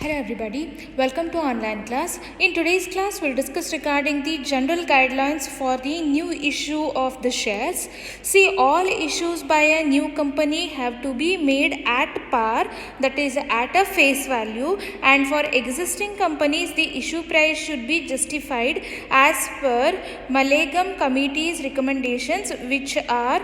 Hello everybody, welcome to online class. In today's class, we'll discuss regarding the general guidelines for the new issue of the shares. See, all issues by a new company have to be made at par, that is at a face value, and for existing companies, the issue price should be justified as per Malagam Committee's recommendations, which are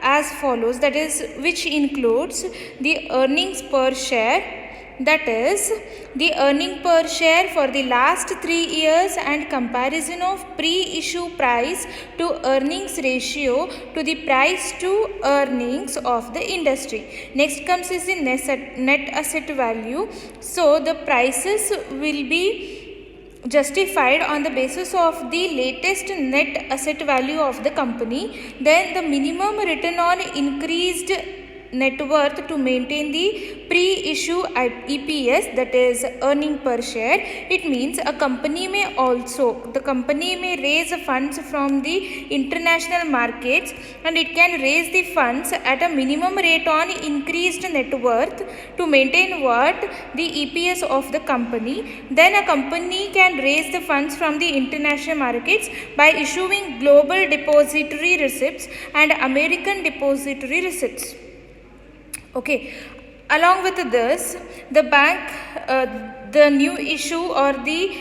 as follows, that is, which includes the earnings per share, that is the earning per share for the last 3 years and comparison of pre-issue price to earnings ratio to the price to earnings of the industry. Next comes is the net asset value. So the prices will be justified on the basis of the latest net asset value of the company. Then the minimum return on increased net worth to maintain the pre-issue EPS, that is earning per share. It means the company may raise funds from the international markets, and it can raise the funds at a minimum rate on increased net worth to maintain what? The EPS of the company. Then a company can raise the funds from the international markets by issuing global depository receipts and American depository receipts. Okay, along with this, the bank, the new issue or the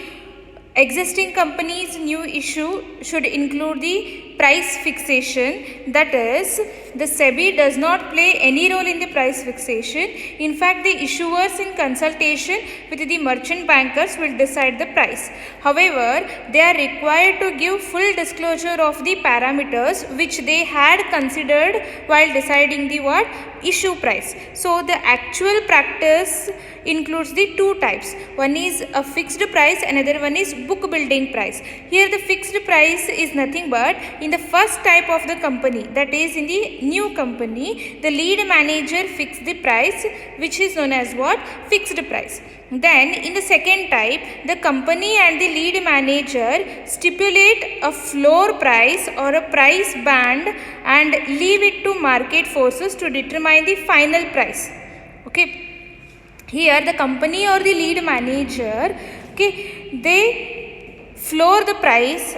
existing company's new issue should include the price fixation, that is, the SEBI does not play any role in the price fixation. In fact, the issuers in consultation with the merchant bankers will decide the price. However, they are required to give full disclosure of the parameters which they had considered while deciding the issue price. So the actual practice includes the two types. One is a fixed price, another one is book building price. Here the fixed price is nothing but in the first type of the company, that is in the new company, the lead manager fixed the price, which is known as fixed price. Then in the second type, the company and the lead manager stipulate a floor price or a price band and leave it to market forces to determine the final price. Okay. Here the company or the lead manager, they floor the price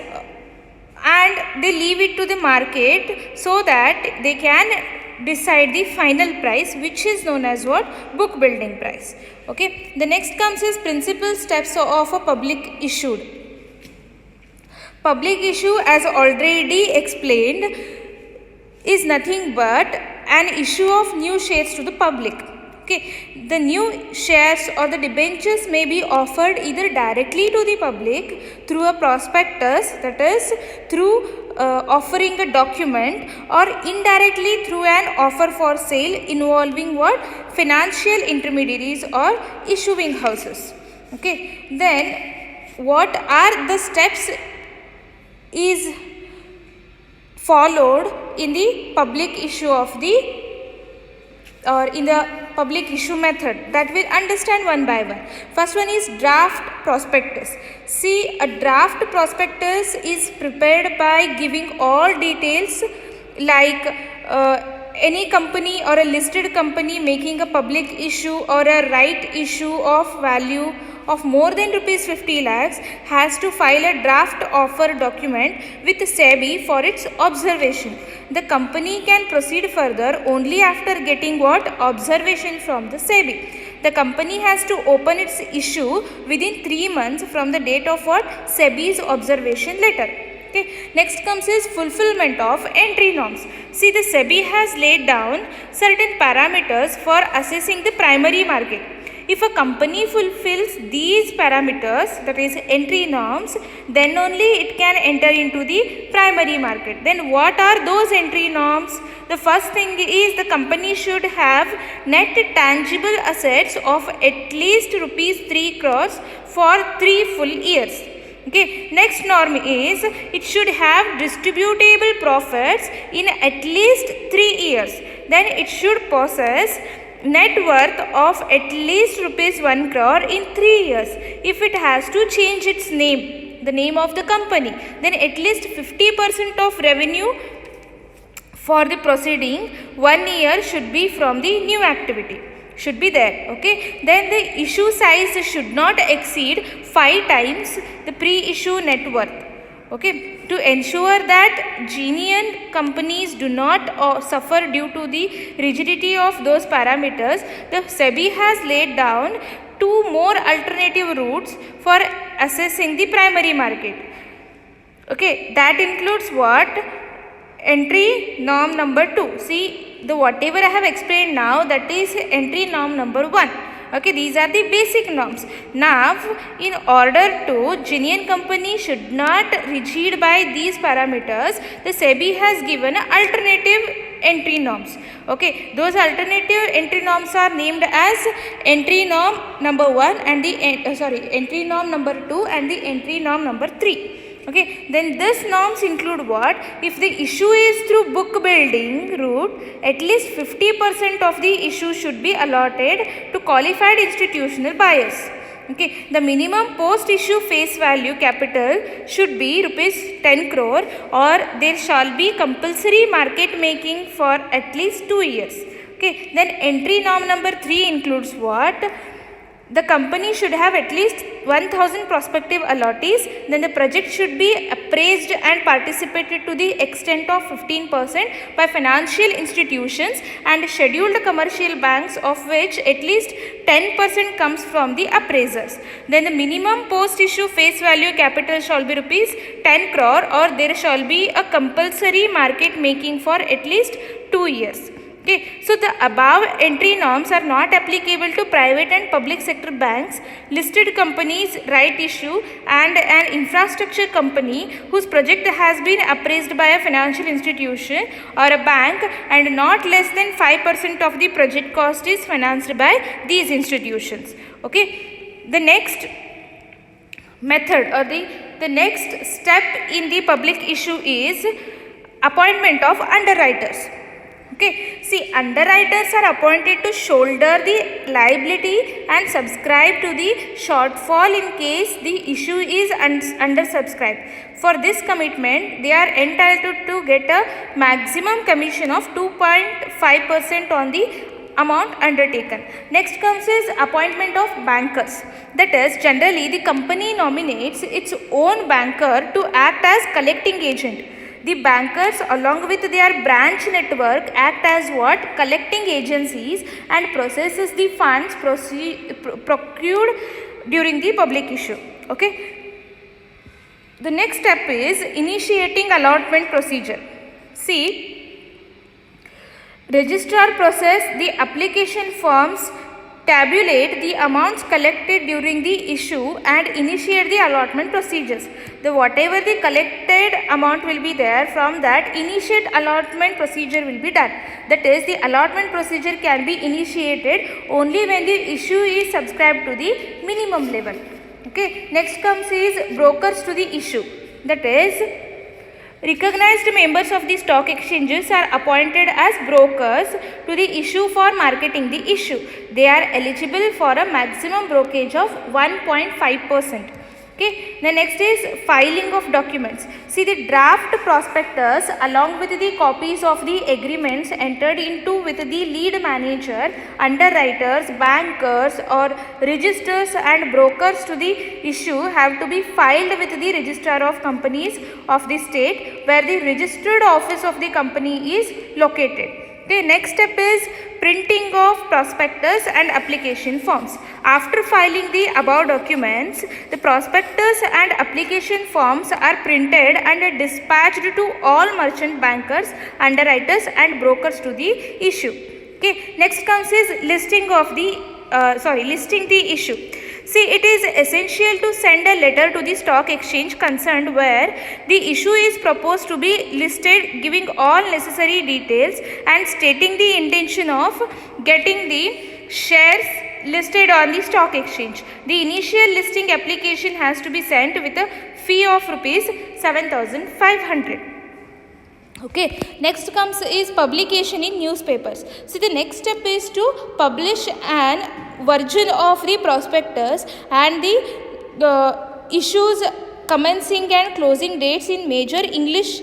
and they leave it to the market so that they can decide the final price, which is known as book building price. Okay. The next comes is principal steps of a public issued. Public issue, as already explained, is nothing but an issue of new shares to the public. Okay, the new shares or the debentures may be offered either directly to the public through a prospectus, that is through offering a document, or indirectly through an offer for sale involving financial intermediaries or issuing houses. Okay, then what are the steps is followed in the public issue of the in the public issue method, that we'll understand one by one. First one is draft prospectus. See, a draft prospectus is prepared by giving all details like any company or a listed company making a public issue or a right issue of value of more than rupees 50 lakhs has to file a draft offer document with SEBI for its observation. The company can proceed further only after getting observation from the SEBI. The company has to open its issue within 3 months from the date of SEBI's observation letter. Okay. Next comes is fulfillment of entry norms. See, the SEBI has laid down certain parameters for assessing the primary market. If a company fulfills these parameters, that is entry norms, then only it can enter into the primary market. Then what are those entry norms? The first thing is the company should have net tangible assets of at least rupees 3 crores for 3 full years. Okay. Next norm is it should have distributable profits in at least 3 years. Then it should possess net worth of at least rupees 1 crore in 3 years. If it has to change its name, the name of the company, then at least 50% of revenue for the proceeding 1 year should be from the new activity. should be there. Okay, then the issue size should not exceed 5 times the pre-issue net worth. Okay, to ensure that genuine companies do not suffer due to the rigidity of those parameters, the SEBI has laid down 2 more alternative routes for assessing the primary market. Okay, that includes what? Entry norm number 2. See, the whatever I have explained now, that is entry norm number 1. Okay, these are the basic norms. Now, in order to genuine company should not rigid by these parameters, the SEBI has given alternative entry norms. Okay, those alternative entry norms are named as entry norm number 1 and the entry norm number 2 and the entry norm number 3. Okay, then these norms include what? If the issue is through book building route, at least 50% of the issue should be allotted to qualified institutional buyers. Okay, the minimum post issue face value capital should be rupees 10 crore, or there shall be compulsory market making for at least 2 years. Okay, then entry norm number 3 includes what? The company should have at least 1000 prospective allottees. Then the project should be appraised and participated to the extent of 15% by financial institutions and scheduled commercial banks, of which at least 10% comes from the appraisers. Then the minimum post issue face value capital shall be rupees 10 crore, or there shall be a compulsory market making for at least 2 years. Okay, so the above entry norms are not applicable to private and public sector banks, listed companies, right issue, and an infrastructure company whose project has been appraised by a financial institution or a bank, and not less than 5% of the project cost is financed by these institutions. Okay, the next method or the next step in the public issue is appointment of underwriters. Okay, see, underwriters are appointed to shoulder the liability and subscribe to the shortfall in case the issue is undersubscribed. For this commitment, they are entitled to get a maximum commission of 2.5% on the amount undertaken. Next comes is appointment of bankers. That is, generally the company nominates its own banker to act as collecting agent. The bankers, along with their branch network, act as what? Collecting agencies, and processes the funds procured during the public issue. Okay. The next step is initiating allotment procedure. See, registrar process the application forms, tabulate the amounts collected during the issue, and initiate the allotment procedures. The whatever the collected amount will be there, from that initiate allotment procedure will be done. That is, the allotment procedure can be initiated only when the issue is subscribed to the minimum level. Okay. Next comes is brokers to the issue. That is, recognized members of the stock exchanges are appointed as brokers to the issue for marketing the issue. They are eligible for a maximum brokerage of 1.5%. Okay. The next is filing of documents. See, the draft prospectus along with the copies of the agreements entered into with the lead manager, underwriters, bankers, or registers and brokers to the issue have to be filed with the registrar of companies of the state where the registered office of the company is located. Okay, next step is printing of prospectus and application forms. After filing the above documents, the prospectus and application forms are printed and dispatched to all merchant bankers, underwriters and brokers to the issue. Okay, next comes is listing the issue. See, it is essential to send a letter to the stock exchange concerned where the issue is proposed to be listed, giving all necessary details and stating the intention of getting the shares listed on the stock exchange. The initial listing application has to be sent with a fee of rupees 7,500. Okay, next comes is publication in newspapers. So the next step is to publish an version of the prospectus and the issues commencing and closing dates in major English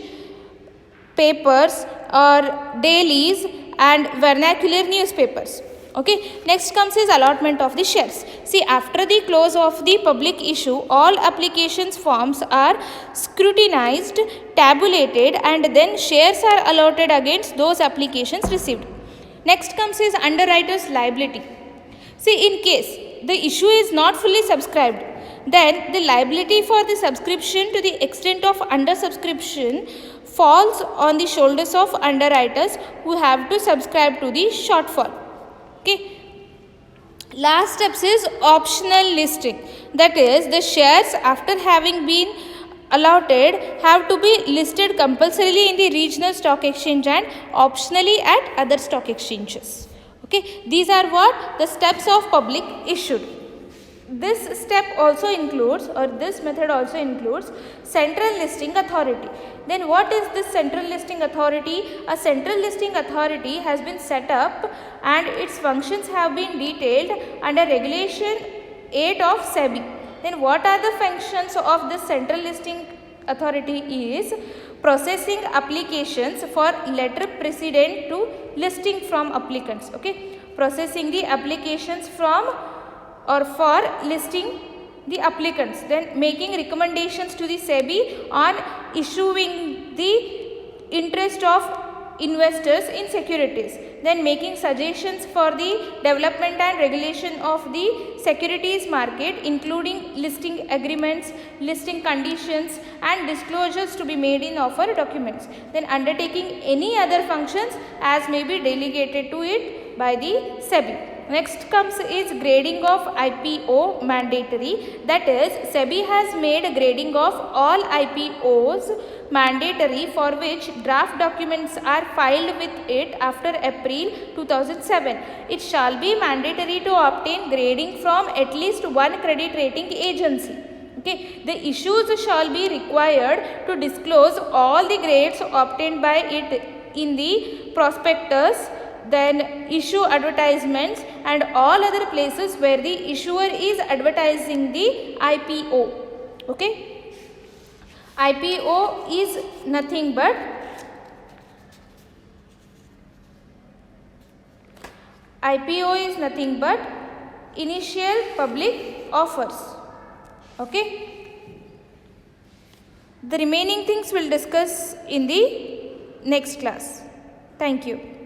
papers or dailies and vernacular newspapers. Okay, next comes is allotment of the shares. See, after the close of the public issue, all applications forms are scrutinized, tabulated, and then shares are allotted against those applications received. Next comes is underwriter's liability. See, in case the issue is not fully subscribed, then the liability for the subscription to the extent of undersubscription falls on the shoulders of underwriters who have to subscribe to the shortfall. Okay. Last steps is optional listing. That is, the shares after having been allotted have to be listed compulsorily in the regional stock exchange and optionally at other stock exchanges. Okay, these are what the steps of public issued. This step also includes, or this method also includes, central listing authority. Then what is this central listing authority? A central listing authority has been set up and its functions have been detailed under regulation 8 of SEBI. Then what are the functions of this central listing authority? Is processing applications for letter precedent to listing from applicants. Okay, processing the applications from or for listing the applicants, then making recommendations to the SEBI on issuing the interest of investors in securities, then making suggestions for the development and regulation of the securities market, including listing agreements, listing conditions and disclosures to be made in offer documents, then undertaking any other functions as may be delegated to it by the SEBI. Next comes is grading of IPO mandatory. That is, SEBI has made grading of all IPOs mandatory, for which draft documents are filed with it after April 2007. It shall be mandatory to obtain grading from at least one credit rating agency. Okay, the issues shall be required to disclose all the grades obtained by it in the prospectus, then issue advertisements and all other places where the issuer is advertising the IPO. Okay, IPO is nothing but initial public offers. Okay, the remaining things we'll discuss in the next class. Thank you.